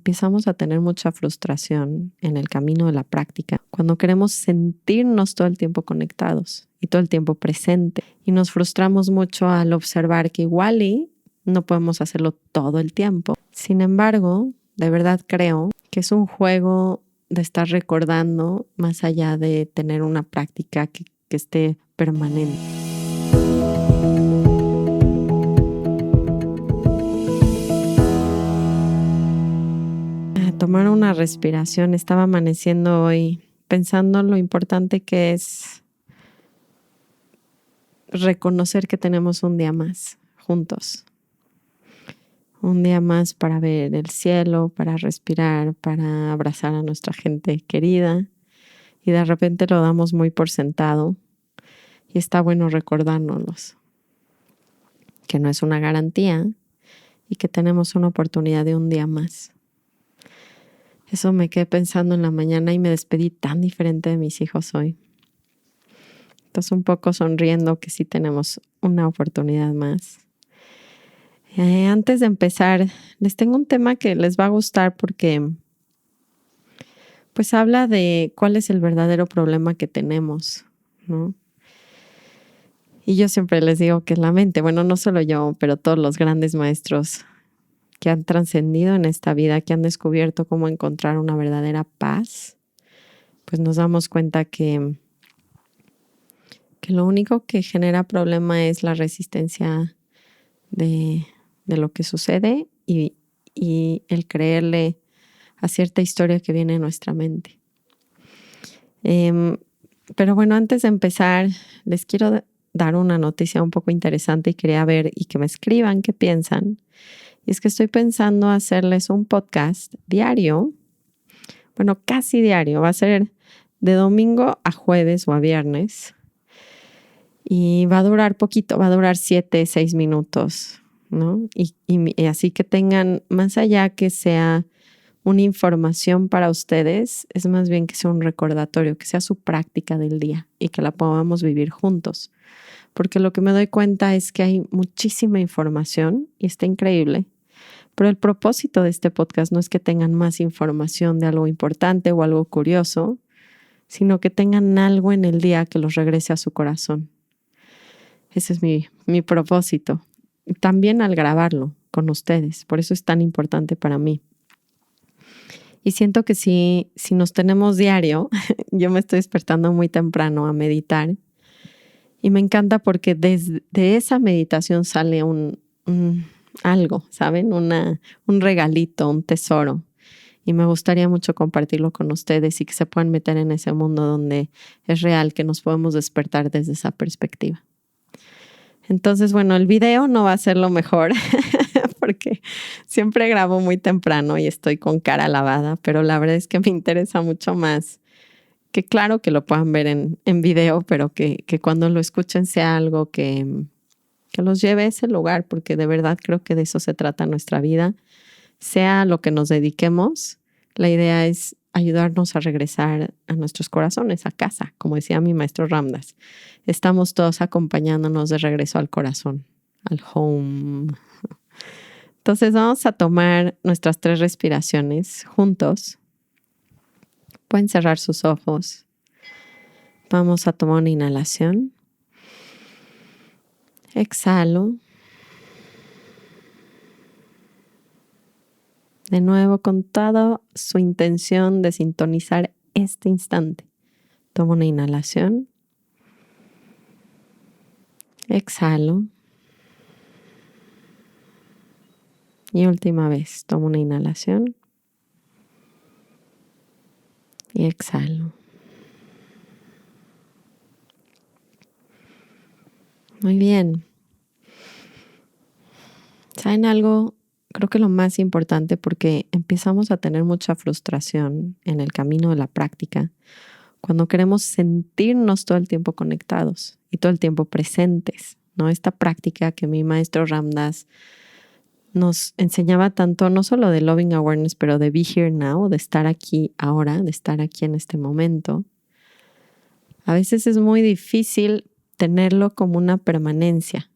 empezamos a tener mucha frustración en el camino de la práctica cuando queremos sentirnos todo el tiempo conectados y todo el tiempo presente. Y nos frustramos mucho al observar que igual y no podemos hacerlo todo el tiempo. Sin embargo, de verdad creo que es un juego de estar recordando más allá de tener una práctica que esté permanente. Tomar una respiración. Estaba amaneciendo hoy pensando en lo importante que es reconocer que tenemos un día más juntos. Un día más para ver el cielo, para respirar, para abrazar a nuestra gente querida. Y de repente lo damos muy por sentado. Y está bueno recordárnoslos. Que no es una garantía y que tenemos una oportunidad de un día más. Eso me quedé pensando en la mañana y me despedí tan diferente de mis hijos hoy. Entonces un poco sonriendo que sí tenemos una oportunidad más. Antes de empezar, les tengo un tema que les va a gustar porque pues habla de cuál es el verdadero problema que tenemos, ¿no? Y yo siempre les digo que la mente, bueno, no solo yo, pero todos los grandes maestros que han trascendido en esta vida, que han descubierto cómo encontrar una verdadera paz, pues nos damos cuenta que lo único que genera problema es la resistencia de lo que sucede y el creerle a cierta historia que viene en nuestra mente. Pero bueno, antes de empezar, les quiero dar una noticia un poco interesante y quería ver y que me escriban qué piensan. Y es que estoy pensando hacerles un podcast diario, bueno, casi diario, va a ser de domingo a jueves o a viernes y va a durar poquito, va a durar 7, 6 minutos, ¿no? Y así que tengan, más allá que sea una información para ustedes, es más bien que sea un recordatorio, que sea su práctica del día y que la podamos vivir juntos. Porque lo que me doy cuenta es que hay muchísima información y está increíble. Pero el propósito de este podcast no es que tengan más información de algo importante o algo curioso, sino que tengan algo en el día que los regrese a su corazón. Ese es mi propósito. También al grabarlo con ustedes. Por eso es tan importante para mí. Y siento que si nos tenemos diario, yo me estoy despertando muy temprano a meditar. Y me encanta porque desde esa meditación sale algo, ¿saben? Un regalito, un tesoro. Y me gustaría mucho compartirlo con ustedes y que se puedan meter en ese mundo donde es real, que nos podemos despertar desde esa perspectiva. Entonces, bueno, el video no va a ser lo mejor porque siempre grabo muy temprano y estoy con cara lavada, pero la verdad es que me interesa mucho más que claro que lo puedan ver en video, pero que cuando lo escuchen sea algo que los lleve a ese lugar, porque de verdad creo que de eso se trata nuestra vida. Sea lo que nos dediquemos, la idea es ayudarnos a regresar a nuestros corazones, a casa, como decía mi maestro Ram Dass. Estamos todos acompañándonos de regreso al corazón, al home. Entonces vamos a tomar nuestras 3 respiraciones juntos. Pueden cerrar sus ojos. Vamos a tomar una inhalación. Exhalo. De nuevo, con toda su intención de sintonizar este instante. Tomo una inhalación. Exhalo. Y última vez, tomo una inhalación. Y exhalo. Muy bien. ¿Saben algo? Creo que lo más importante, porque empezamos a tener mucha frustración en el camino de la práctica cuando queremos sentirnos todo el tiempo conectados y todo el tiempo presentes, ¿no? Esta práctica que mi maestro Ram Dass nos enseñaba tanto, no solo de Loving Awareness, pero de Be Here Now, de estar aquí ahora, de estar aquí en este momento. A veces es muy difícil tenerlo como una permanencia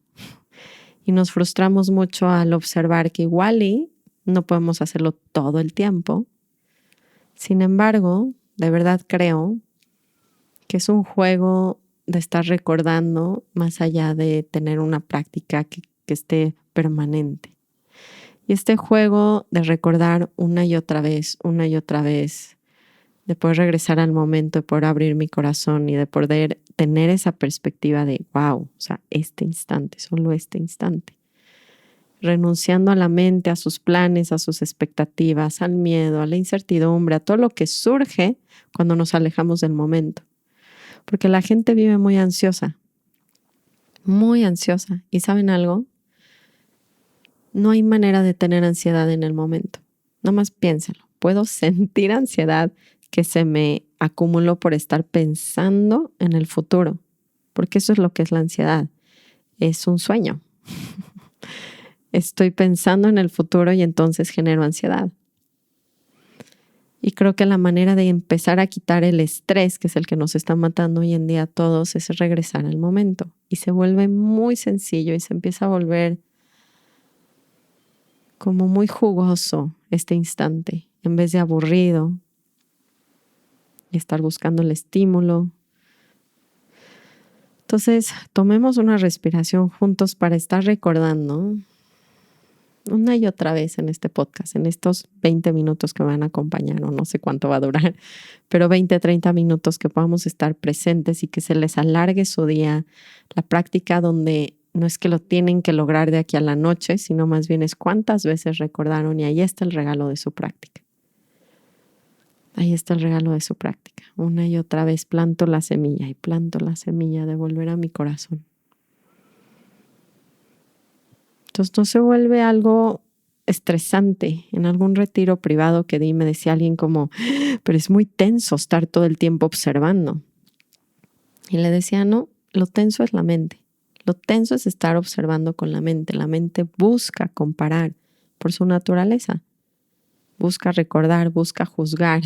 y nos frustramos mucho al observar que igual y No podemos hacerlo todo el tiempo. Sin embargo, de verdad creo que es un juego de estar recordando más allá de tener una práctica que esté permanente. Y este juego de recordar una y otra vez, de poder regresar al momento, de poder abrir mi corazón y de poder tener esa perspectiva de, wow, o sea, este instante, solo este instante. Renunciando a la mente, a sus planes, a sus expectativas, al miedo, a la incertidumbre, a todo lo que surge cuando nos alejamos del momento. Porque la gente vive muy ansiosa. ¿Y saben algo? No hay manera de tener ansiedad en el momento. Nomás piénsenlo. Puedo sentir ansiedad que se me acumuló por estar pensando en el futuro. Porque eso es lo que es la ansiedad. Es un sueño. Estoy pensando en el futuro y entonces genero ansiedad. Y creo que la manera de empezar a quitar el estrés, que es el que nos está matando hoy en día a todos, es regresar al momento. Y se vuelve muy sencillo y se empieza a volver como muy jugoso este instante, en vez de aburrido y estar buscando el estímulo. Entonces, tomemos una respiración juntos para estar recordando una y otra vez en este podcast, en estos 20 minutos que me van a acompañar, o no sé cuánto va a durar, pero 20, 30 minutos que podamos estar presentes y que se les alargue su día, la práctica donde no es que lo tienen que lograr de aquí a la noche, sino más bien es cuántas veces recordaron, y ahí está el regalo de su práctica. Ahí está el regalo de su práctica. Una y otra vez planto la semilla de volver a mi corazón. Entonces no se vuelve algo estresante. En algún retiro privado que di me decía alguien como, pero es muy tenso estar todo el tiempo observando. Y le decía, no, lo tenso es la mente. Lo tenso es estar observando con la mente. La mente busca comparar por su naturaleza. Busca recordar, busca juzgar.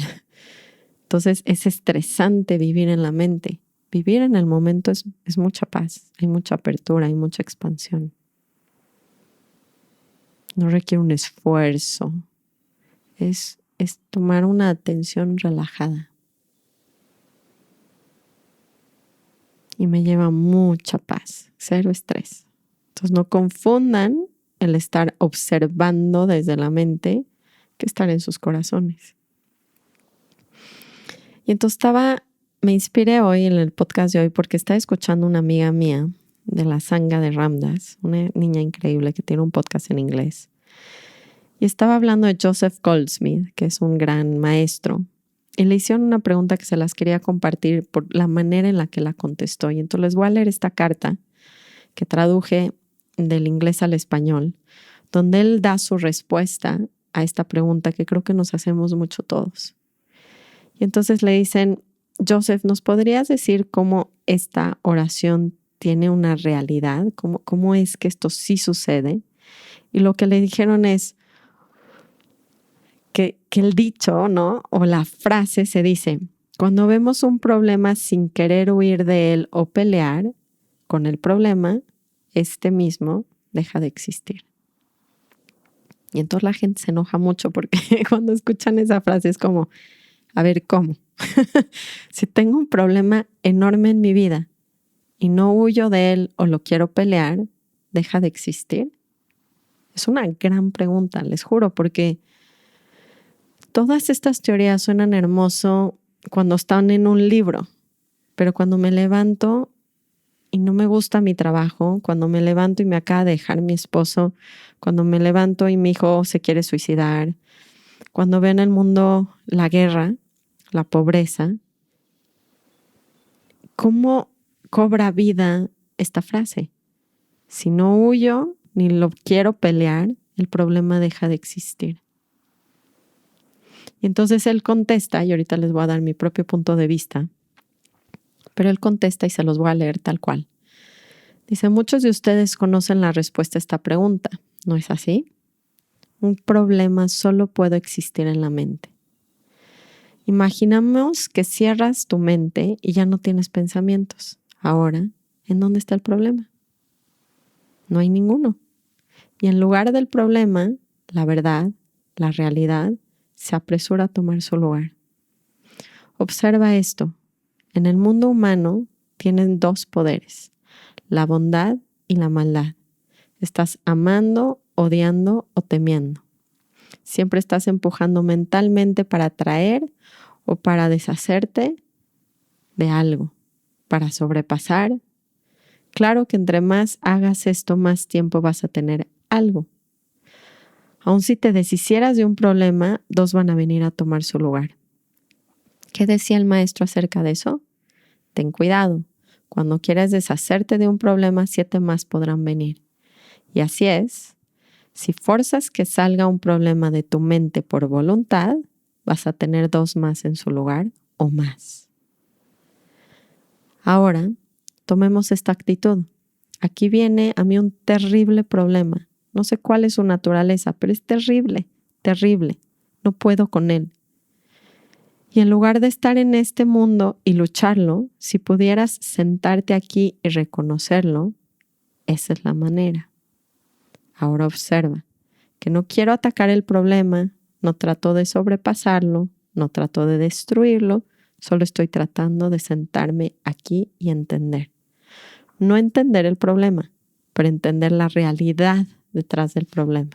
Entonces es estresante vivir en la mente. Vivir en el momento es mucha paz, hay mucha apertura, hay mucha expansión. No requiere un esfuerzo. Es tomar una atención relajada. Y me lleva mucha paz, cero estrés. Entonces no confundan el estar observando desde la mente que estar en sus corazones. Y entonces me inspiré hoy en el podcast de hoy porque estaba escuchando una amiga mía de la Sangha de Ram Dass, una niña increíble que tiene un podcast en inglés. Y estaba hablando de Joseph Goldsmith, que es un gran maestro. Y le hicieron una pregunta que se las quería compartir por la manera en la que la contestó. Y entonces les voy a leer esta carta que traduje del inglés al español, donde él da su respuesta a esta pregunta que creo que nos hacemos mucho todos. Y entonces le dicen, Joseph, ¿nos podrías decir cómo esta oración tiene una realidad? ¿Cómo es que esto sí sucede? Y lo que le dijeron es que el dicho, ¿no? O la frase se dice, cuando vemos un problema sin querer huir de él o pelear con el problema, este mismo deja de existir. Y entonces la gente se enoja mucho porque cuando escuchan esa frase es como, a ver, ¿cómo? Si tengo un problema enorme en mi vida y no huyo de él o lo quiero pelear, ¿deja de existir? Es una gran pregunta, les juro, porque todas estas teorías suenan hermoso cuando están en un libro, pero cuando me levanto y no me gusta mi trabajo, cuando me levanto y me acaba de dejar mi esposo, cuando me levanto y mi hijo se quiere suicidar, cuando veo en el mundo la guerra, la pobreza, ¿cómo cobra vida esta frase? Si no huyo ni lo quiero pelear, el problema deja de existir. Y entonces él contesta, y ahorita les voy a dar mi propio punto de vista, pero él contesta y se los voy a leer tal cual. Dice, muchos de ustedes conocen la respuesta a esta pregunta, ¿no es así? Un problema solo puede existir en la mente. Imaginamos que cierras tu mente y ya no tienes pensamientos. Ahora, ¿en dónde está el problema? No hay ninguno. Y en lugar del problema, la verdad, la realidad, se apresura a tomar su lugar. Observa esto. En el mundo humano tienen dos poderes, la bondad y la maldad. Estás amando, odiando o temiendo. Siempre estás empujando mentalmente para atraer o para deshacerte de algo, para sobrepasar. Claro que entre más hagas esto, más tiempo vas a tener algo. Aun si te deshicieras de un problema, dos van a venir a tomar su lugar. ¿Qué decía el maestro acerca de eso? Ten cuidado. Cuando quieres deshacerte de un problema, 7 más podrán venir. Y así es. Si forzas que salga un problema de tu mente por voluntad, vas a tener 2 más en su lugar o más. Ahora, tomemos esta actitud. Aquí viene a mí un terrible problema. No sé cuál es su naturaleza, pero es terrible, terrible. No puedo con él. Y en lugar de estar en este mundo y lucharlo, si pudieras sentarte aquí y reconocerlo, esa es la manera. Ahora observa que no quiero atacar el problema, no trato de sobrepasarlo, no trato de destruirlo, solo estoy tratando de sentarme aquí y entender. No entender el problema, pero entender la realidad detrás del problema.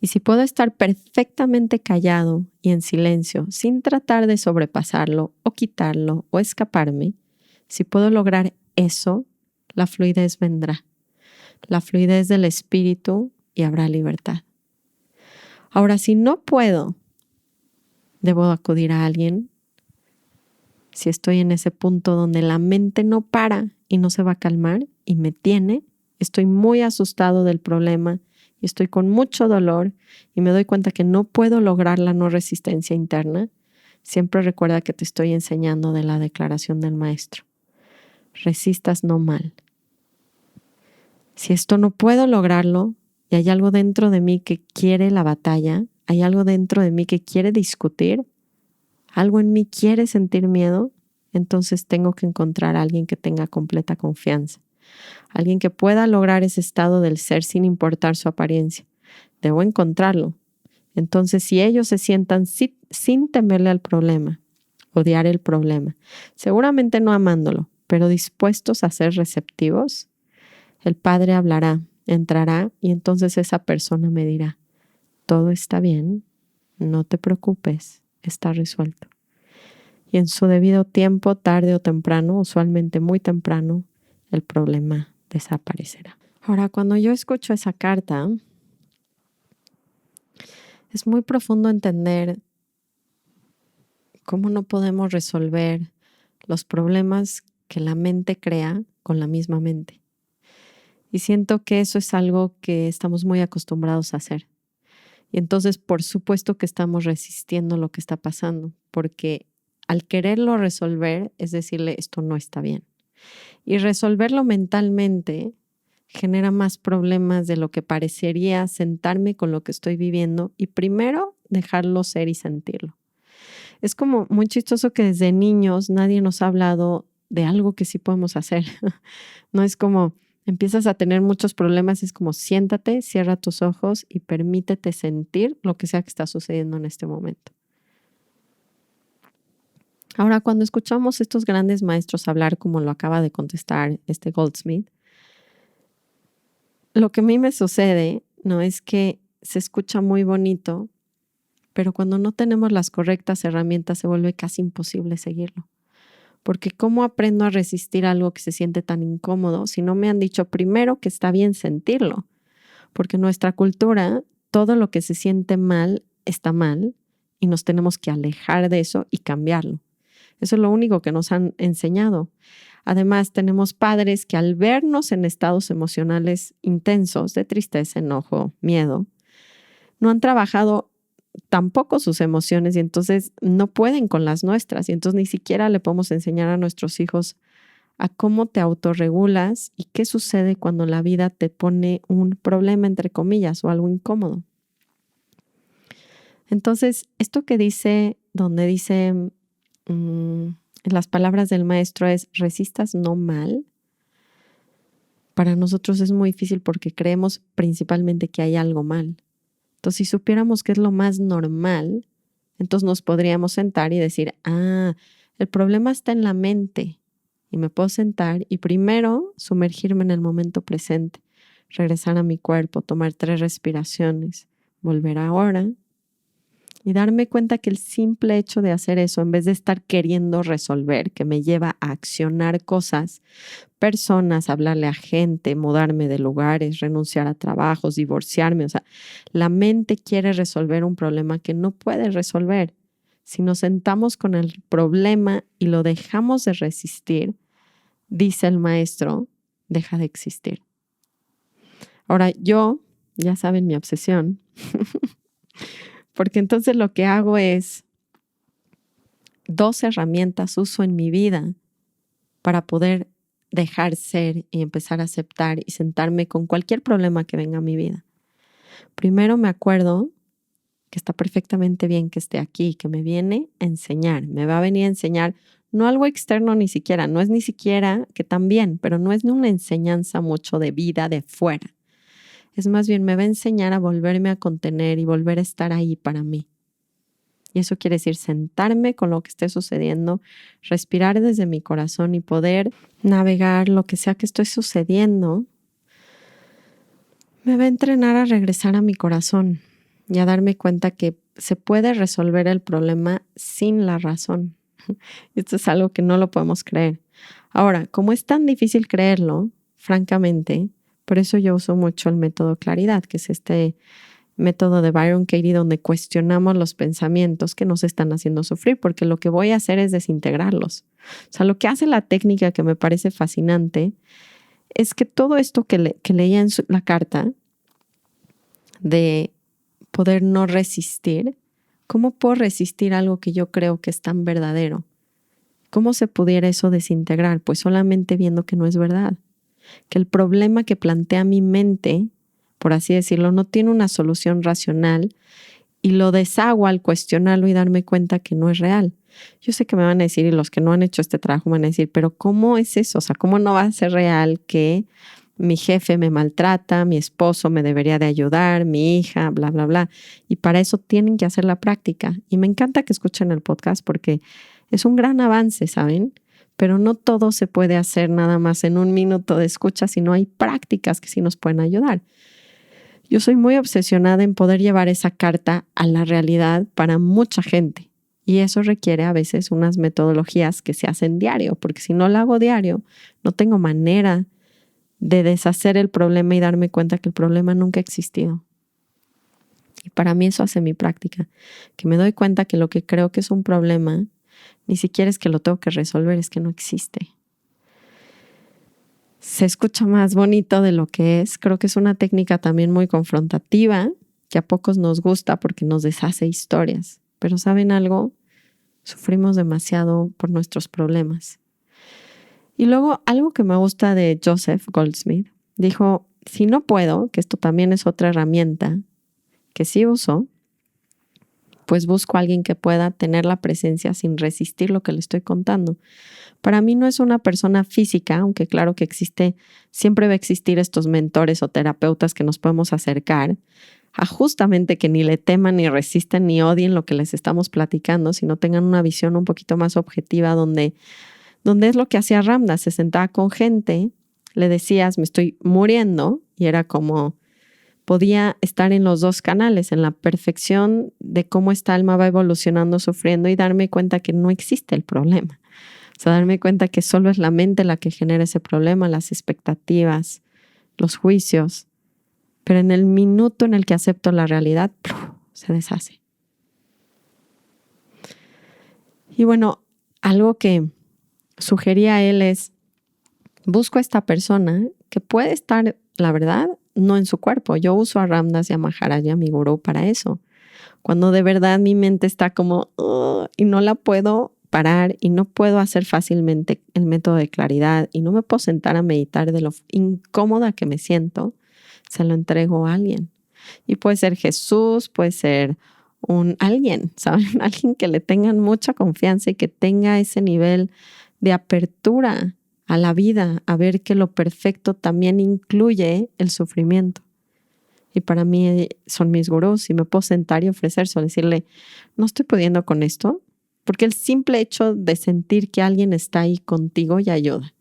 Y si puedo estar perfectamente callado y en silencio, sin tratar de sobrepasarlo o quitarlo o escaparme, si puedo lograr eso, la fluidez vendrá. La fluidez del espíritu y habrá libertad. Ahora, si no puedo, debo acudir a alguien. Si estoy en ese punto donde la mente no para y no se va a calmar y me tiene, estoy muy asustado del problema y estoy con mucho dolor y me doy cuenta que no puedo lograr la no resistencia interna, siempre recuerda que te estoy enseñando de la declaración del maestro. Resistas no mal. Si esto no puedo lograrlo y hay algo dentro de mí que quiere la batalla, hay algo dentro de mí que quiere discutir, algo en mí quiere sentir miedo, entonces tengo que encontrar a alguien que tenga completa confianza. Alguien que pueda lograr ese estado del ser sin importar su apariencia. Debo encontrarlo. Entonces, si ellos se sientan sin temerle al problema, odiar el problema, seguramente no amándolo, pero dispuestos a ser receptivos, el Padre hablará, entrará y entonces esa persona me dirá, todo está bien, no te preocupes, está resuelto. Y en su debido tiempo, tarde o temprano, usualmente muy temprano, el problema desaparecerá. Ahora, cuando yo escucho esa carta, es muy profundo entender cómo no podemos resolver los problemas que la mente crea con la misma mente. Y siento que eso es algo que estamos muy acostumbrados a hacer. Y entonces, por supuesto que estamos resistiendo lo que está pasando, porque al quererlo resolver es decirle, esto no está bien. Y resolverlo mentalmente genera más problemas de lo que parecería sentarme con lo que estoy viviendo y primero dejarlo ser y sentirlo. Es como muy chistoso que desde niños nadie nos ha hablado de algo que sí podemos hacer. No es como empiezas a tener muchos problemas, es como siéntate, cierra tus ojos y permítete sentir lo que sea que está sucediendo en este momento. Ahora, cuando escuchamos estos grandes maestros hablar, como lo acaba de contestar este Goldsmith, lo que a mí me sucede, ¿no? Es que se escucha muy bonito, pero cuando no tenemos las correctas herramientas se vuelve casi imposible seguirlo. Porque ¿cómo aprendo a resistir algo que se siente tan incómodo si no me han dicho primero que está bien sentirlo? Porque en nuestra cultura, todo lo que se siente mal está mal y nos tenemos que alejar de eso y cambiarlo. Eso es lo único que nos han enseñado. Además, tenemos padres que al vernos en estados emocionales intensos de tristeza, enojo, miedo, no han trabajado tampoco sus emociones y entonces no pueden con las nuestras y entonces ni siquiera le podemos enseñar a nuestros hijos a cómo te autorregulas y qué sucede cuando la vida te pone un problema, entre comillas, o algo incómodo. Entonces, esto que dice, donde dice en las palabras del maestro es resistas no mal, para nosotros es muy difícil porque creemos principalmente que hay algo mal. Entonces, si supiéramos qué es lo más normal, entonces nos podríamos sentar y decir, el problema está en la mente. Y me puedo sentar y primero sumergirme en el momento presente, regresar a mi cuerpo, tomar 3 respiraciones, volver ahora y darme cuenta que el simple hecho de hacer eso, en vez de estar queriendo resolver, que me lleva a accionar cosas, personas, hablarle a gente, mudarme de lugares, renunciar a trabajos, divorciarme, o sea, la mente quiere resolver un problema que no puede resolver. Si nos sentamos con el problema y lo dejamos de resistir, dice el maestro, deja de existir. Ahora yo, ya saben mi obsesión, porque entonces lo que hago es 2 herramientas uso en mi vida para poder dejar ser y empezar a aceptar y sentarme con cualquier problema que venga a mi vida. Primero me acuerdo que está perfectamente bien que esté aquí, que me viene a enseñar, me va a venir a enseñar, no algo externo ni siquiera, no es ni siquiera que también, pero no es una enseñanza mucho de vida de fuera. Es más bien me va a enseñar a volverme a contener y volver a estar ahí para mí. Y eso quiere decir sentarme con lo que esté sucediendo, respirar desde mi corazón y poder navegar lo que sea que esté sucediendo. Me va a entrenar a regresar a mi corazón y a darme cuenta que se puede resolver el problema sin la razón. Esto es algo que no lo podemos creer. Ahora, como es tan difícil creerlo, francamente, por eso yo uso mucho el método claridad, que es este método de Byron Katie donde cuestionamos los pensamientos que nos están haciendo sufrir, porque lo que voy a hacer es desintegrarlos. O sea, lo que hace la técnica que me parece fascinante es que todo esto que leía en la carta de poder no resistir, ¿cómo puedo resistir algo que yo creo que es tan verdadero? ¿Cómo se pudiera eso desintegrar? Pues solamente viendo que no es verdad, que el problema que plantea mi mente, por así decirlo, no tiene una solución racional y lo deshago al cuestionarlo y darme cuenta que no es real. Yo sé que me van a decir, y los que no han hecho este trabajo me van a decir, pero ¿cómo es eso? O sea, ¿cómo no va a ser real que mi jefe me maltrata, mi esposo me debería de ayudar, mi hija, bla, bla, bla? Y para eso tienen que hacer la práctica. Y me encanta que escuchen el podcast porque es un gran avance, ¿saben? Pero no todo se puede hacer nada más en 1 minuto de escucha, sino hay prácticas que sí nos pueden ayudar. Yo soy muy obsesionada en poder llevar esa carta a la realidad para mucha gente. Y eso requiere a veces unas metodologías que se hacen diario, porque si no lo hago diario, no tengo manera de deshacer el problema y darme cuenta que el problema nunca ha existido. Y para mí eso hace mi práctica, que me doy cuenta que lo que creo que es un problema, ni siquiera es que lo tengo que resolver, es que no existe. Se escucha más bonito de lo que es. Creo que es una técnica también muy confrontativa, que a pocos nos gusta porque nos deshace historias. Pero ¿saben algo? Sufrimos demasiado por nuestros problemas. Y luego algo que me gusta de Joseph Goldsmith, dijo, si no puedo, que esto también es otra herramienta que sí uso, pues busco a alguien que pueda tener la presencia sin resistir lo que le estoy contando. Para mí no es una persona física, aunque claro que existe, siempre va a existir estos mentores o terapeutas que nos podemos acercar a justamente que ni le teman, ni resisten, ni odien lo que les estamos platicando, sino tengan una visión un poquito más objetiva donde es lo que hacía Ramdas, se sentaba con gente, le decías, me estoy muriendo, y era como, podía estar en los 2 canales, en la perfección de cómo esta alma va evolucionando, sufriendo y darme cuenta que no existe el problema. O sea, darme cuenta que solo es la mente la que genera ese problema, las expectativas, los juicios. Pero en el minuto en el que acepto la realidad, se deshace. Y bueno, algo que sugería él es, busco a esta persona que puede estar, la verdad, no en su cuerpo. Yo uso a Ramdas y a Maharaja, mi gurú, para eso. Cuando de verdad mi mente está como, y no la puedo parar y no puedo hacer fácilmente el método de claridad y no me puedo sentar a meditar de lo incómoda que me siento, se lo entrego a alguien. Y puede ser Jesús, puede ser alguien, ¿saben? Alguien que le tengan mucha confianza y que tenga ese nivel de apertura a la vida, a ver que lo perfecto también incluye el sufrimiento. y para mí son mis gurús y me puedo sentar y ofrecerse o decirle, no estoy pudiendo con esto, porque el simple hecho de sentir que alguien está ahí contigo ya ayuda.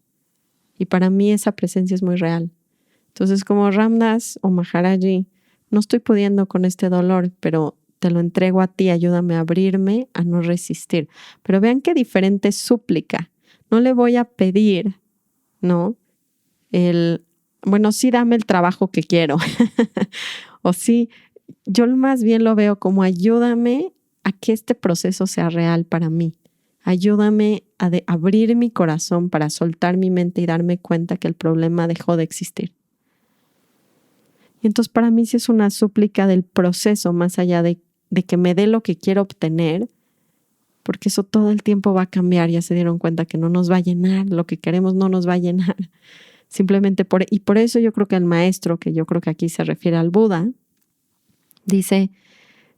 Y para mí esa presencia es muy real. Entonces, como Ram Dass o Maharaji, no estoy pudiendo con este dolor, pero te lo entrego a ti, ayúdame a abrirme, a no resistir. Pero vean qué diferente súplica. No le voy a pedir, ¿no? Bueno, sí, dame el trabajo que quiero. O sí, yo más bien lo veo como ayúdame a que este proceso sea real para mí. Ayúdame a abrir mi corazón para soltar mi mente y darme cuenta que el problema dejó de existir. Y entonces para mí sí es una súplica del proceso, más allá de que me dé lo que quiero obtener, porque eso todo el tiempo va a cambiar. Ya se dieron cuenta que no nos va a llenar, lo que queremos no nos va a llenar. Simplemente y por eso yo creo que el maestro, que yo creo que aquí se refiere al Buda, dice,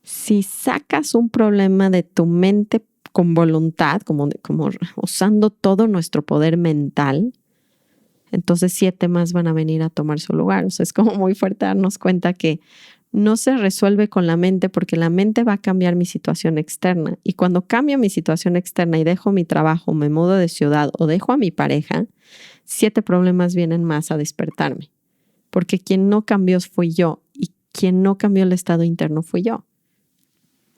si sacas un problema de tu mente con voluntad, como usando todo nuestro poder mental, entonces 7 más van a venir a tomar su lugar. O sea, es como muy fuerte darnos cuenta que no se resuelve con la mente, porque la mente va a cambiar mi situación externa. Y cuando cambio mi situación externa y dejo mi trabajo, me mudo de ciudad o dejo a mi pareja, 7 problemas vienen más a despertarme. Porque quien no cambió fui yo y quien no cambió el estado interno fui yo.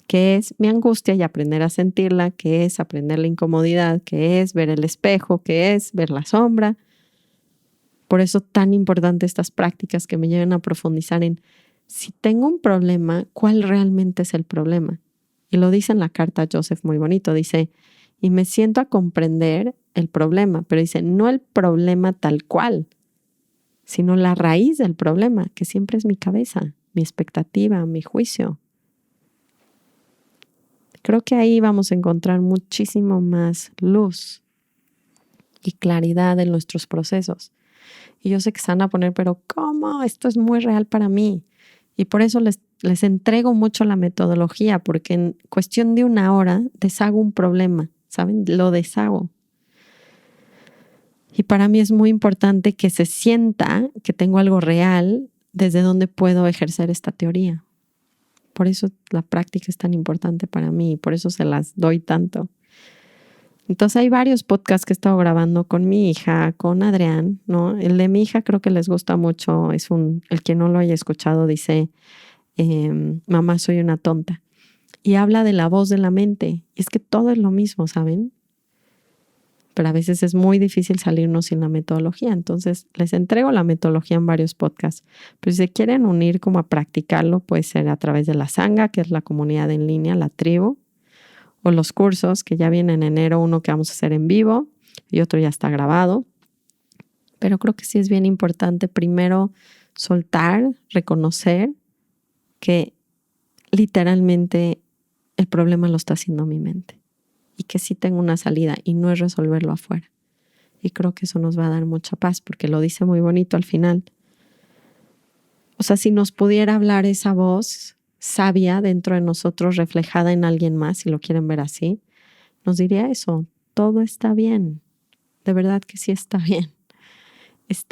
Que es mi angustia y aprender a sentirla, que es aprender la incomodidad, que es ver el espejo, que es ver la sombra. Por eso tan importante estas prácticas que me llevan a profundizar en si tengo un problema, ¿cuál realmente es el problema? Y lo dice en la carta a Joseph muy bonito, dice, y me siento a comprender el problema, pero dice, no el problema tal cual, sino la raíz del problema, que siempre es mi cabeza, mi expectativa, mi juicio. Creo que ahí vamos a encontrar muchísimo más luz y claridad en nuestros procesos. Y yo sé que se van a poner, pero ¿cómo? Esto es muy real para mí. Y por eso les entrego mucho la metodología, porque en cuestión de 1 hora deshago un problema, ¿saben? Lo deshago. Y para mí es muy importante que se sienta que tengo algo real desde donde puedo ejercer esta teoría. Por eso la práctica es tan importante para mí y por eso se las doy tanto. Entonces hay varios podcasts que he estado grabando con mi hija, con Adrián, ¿no? El de mi hija creo que les gusta mucho, el que no lo haya escuchado dice, mamá, soy una tonta. Y habla de la voz de la mente. Y es que todo es lo mismo, ¿saben? Pero a veces es muy difícil salirnos sin la metodología. Entonces les entrego la metodología en varios podcasts. Pero si se quieren unir como a practicarlo, puede ser a través de la Sangha, que es la comunidad en línea, la tribu, o los cursos que ya vienen en enero, uno que vamos a hacer en vivo y otro ya está grabado. Pero creo que sí es bien importante primero soltar, reconocer que literalmente el problema lo está haciendo mi mente y que sí tengo una salida y no es resolverlo afuera. Y creo que eso nos va a dar mucha paz porque lo dice muy bonito al final. O sea, si nos pudiera hablar esa voz sabia dentro de nosotros, reflejada en alguien más, si lo quieren ver así, nos diría eso, todo está bien, de verdad que sí está bien. Es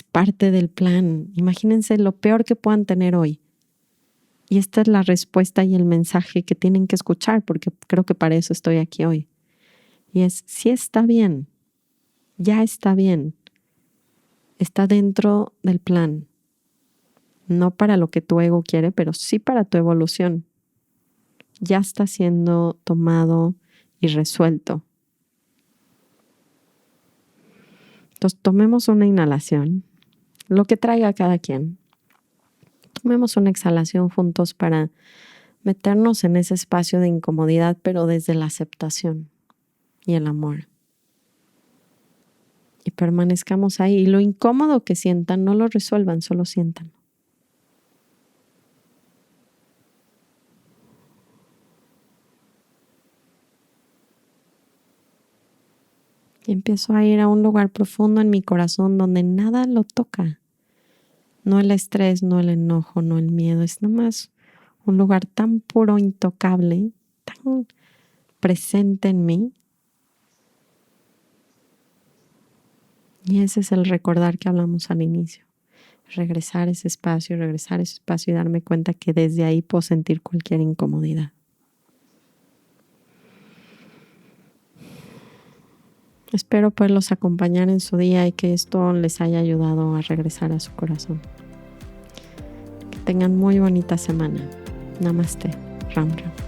parte del plan. Imagínense lo peor que puedan tener hoy. Y esta es la respuesta y el mensaje que tienen que escuchar, porque creo que para eso estoy aquí hoy. Y es, sí está bien, ya está bien, está dentro del plan. No para lo que tu ego quiere, pero sí para tu evolución. Ya está siendo tomado y resuelto. Entonces, tomemos una inhalación, lo que traiga cada quien. Tomemos una exhalación juntos para meternos en ese espacio de incomodidad, pero desde la aceptación y el amor. Y permanezcamos ahí. Y lo incómodo que sientan, no lo resuelvan, solo sientan. Y empiezo a ir a un lugar profundo en mi corazón donde nada lo toca. No el estrés, no el enojo, no el miedo. Es nada más un lugar tan puro, intocable, tan presente en mí. Y ese es el recordar que hablamos al inicio. regresar a ese espacio y darme cuenta que desde ahí puedo sentir cualquier incomodidad. Espero poderlos acompañar en su día y que esto les haya ayudado a regresar a su corazón. Que tengan muy bonita semana. Namaste. Ram Ram.